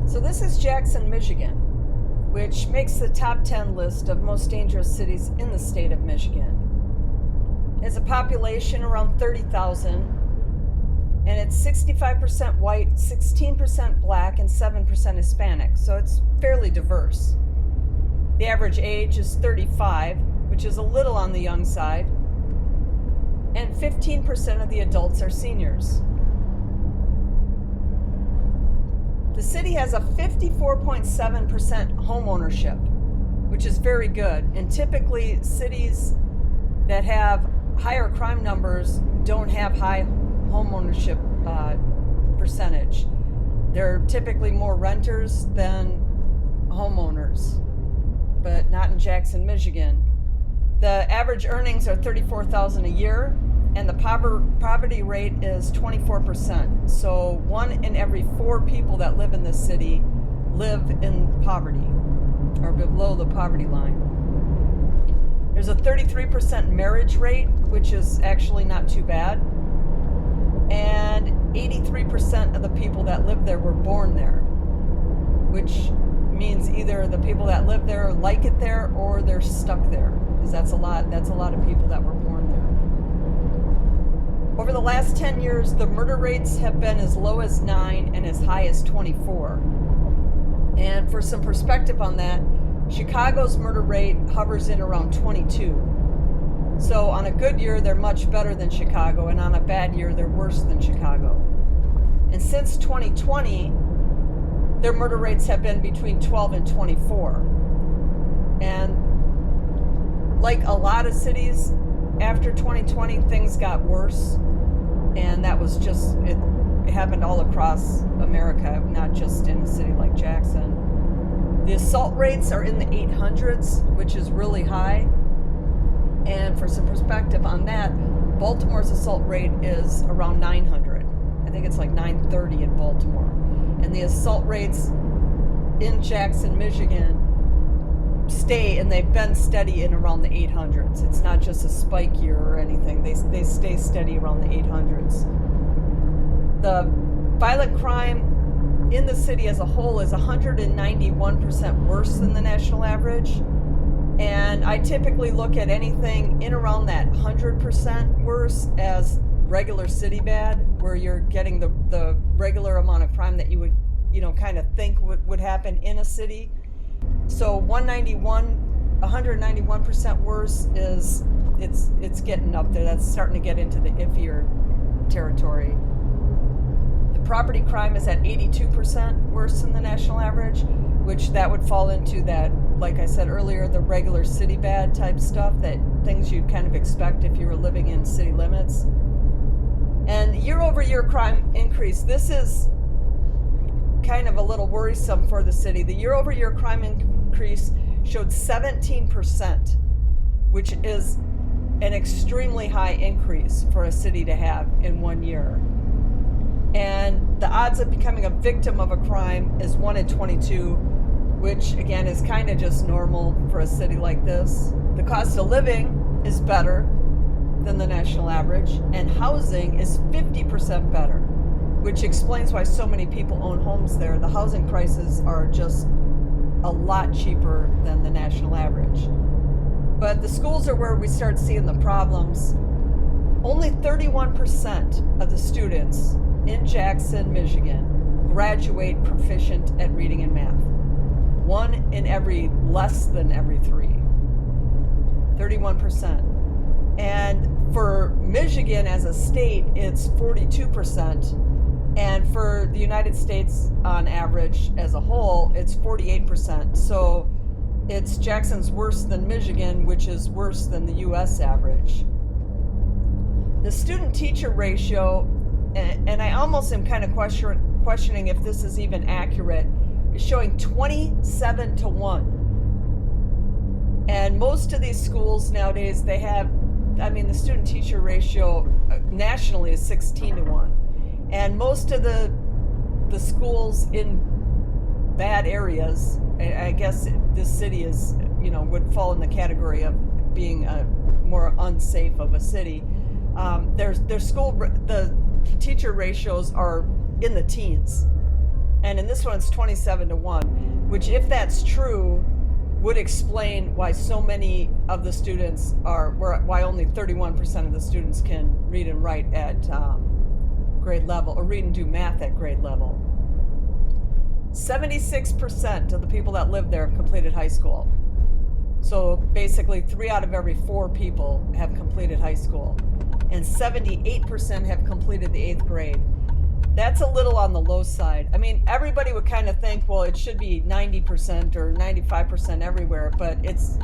So this is Jackson, Michigan, which makes the top 10 list of most dangerous cities in the state of Michigan. It has a population around 30,000, and it's 65% white, 16% black, and 7% Hispanic, so it's fairly diverse. The average age is 35, which is a little on the young side, and 15% of the adults are seniors. The city has a 54.7% home ownership, which is very good. And typically cities that have higher crime numbers don't have high home ownership percentage. They're typically more renters than homeowners, but not in Jackson, Michigan. The average earnings are $34,000 a year, and the poverty rate is 24%. So 1 in every 4 people that live in this city live in poverty or below the poverty line. There's a 33% marriage rate, which is actually not too bad. And 83% of the people that live there were born there, which means either the people that live there like it there or they're stuck there, because that's a lot of people that were born there. Over the last 10 years, the murder rates have been as low as 9 and as high as 24. And for some perspective on that, Chicago's murder rate hovers in around 22. So on a good year, they're much better than Chicago, and on a bad year, they're worse than Chicago. And since 2020, their murder rates have been between 12 and 24. And like a lot of cities, after 2020, things got worse, and that was just, it happened all across America, not just in a city like Jackson. The assault rates are in the 800s, which is really high, and for some perspective on that, Baltimore's assault rate is around 900. I think it's like 930 in Baltimore. And the assault rates in Jackson, Michigan stay, and they've been steady in around the 800s. It's not just a spike year or anything. They stay steady around the 800s. The violent crime in the city as a whole is 191% worse than the national average. And I typically look at anything in around that 100% worse as regular city bad, where you're getting the regular amount of crime that you would, kind of think would happen in a city. So 191% worse is, it's getting up there. That's starting to get into the iffier territory. The property crime is at 82% worse than the national average, which that would fall into that, like I said earlier, the regular city bad type stuff, that things you'd kind of expect if you were living in city limits. And year-over-year crime increase, this is kind of a little worrisome for the city. The year-over-year crime increase showed 17%, which is an extremely high increase for a city to have in 1 year. And the odds of becoming a victim of a crime is 1 in 22, which again is kind of just normal for a city like this. The cost of living is better than the national average, and housing is 50% better, which explains why so many people own homes there. The housing prices are just a lot cheaper than the national average. But the schools are where we start seeing the problems. Only 31% of the students in Jackson, Michigan graduate proficient at reading and math. 1 in every less than every 3. 31%. And for Michigan as a state, it's 42%. And for the United States on average as a whole, it's 48%. So it's Jackson's worse than Michigan, which is worse than the US average. The student-teacher ratio, and I almost am kind of questioning if this is even accurate, is showing 27-1. And most of these schools nowadays, they have, the student-teacher ratio nationally is 16-1. And most of the schools in bad areas, I guess this city is, would fall in the category of being a more unsafe of a city. The teacher ratios are in the teens. and in this one it's 27 to 1, which, if that's true, would explain why so many of the students why only 31% of the students can read and write at grade level, or read and do math at grade level. 76% of the people that live there have completed high school. So basically 3 out of every 4 people have completed high school, and 78% have completed the 8th grade. That's a little on the low side. I mean, everybody would kind of think, well, it should be 90% or 95% everywhere, but it's,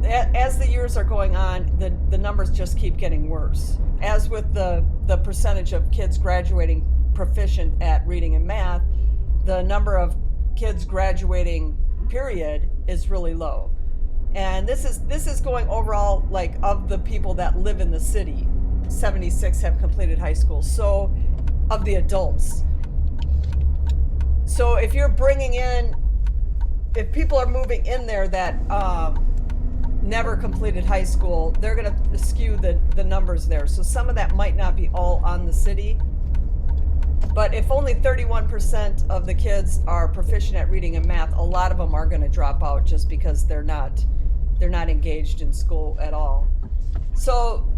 as the years are going on, the numbers just keep getting worse. As with the percentage of kids graduating proficient at reading and math, the number of kids graduating period is really low. And this is going overall, like, of the people that live in the city, 76 have completed high school. So of the adults. So if you're bringing in, if people are moving in there that never completed high school, they're going to skew the numbers there. So some of that might not be all on the city. But if only 31% of the kids are proficient at reading and math, a lot of them are going to drop out just because they're not engaged in school at all. So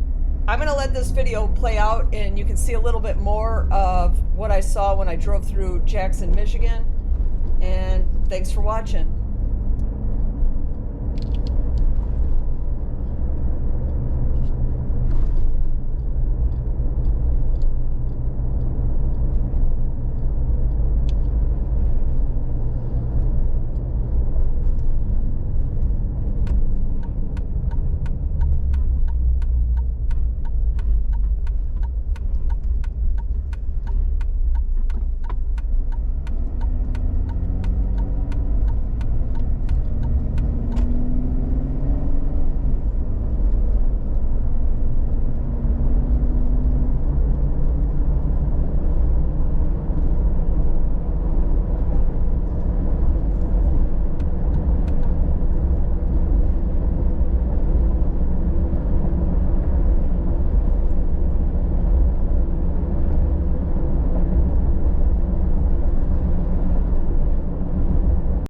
I'm going to let this video play out, and you can see a little bit more of what I saw when I drove through Jackson, Michigan. And thanks for watching.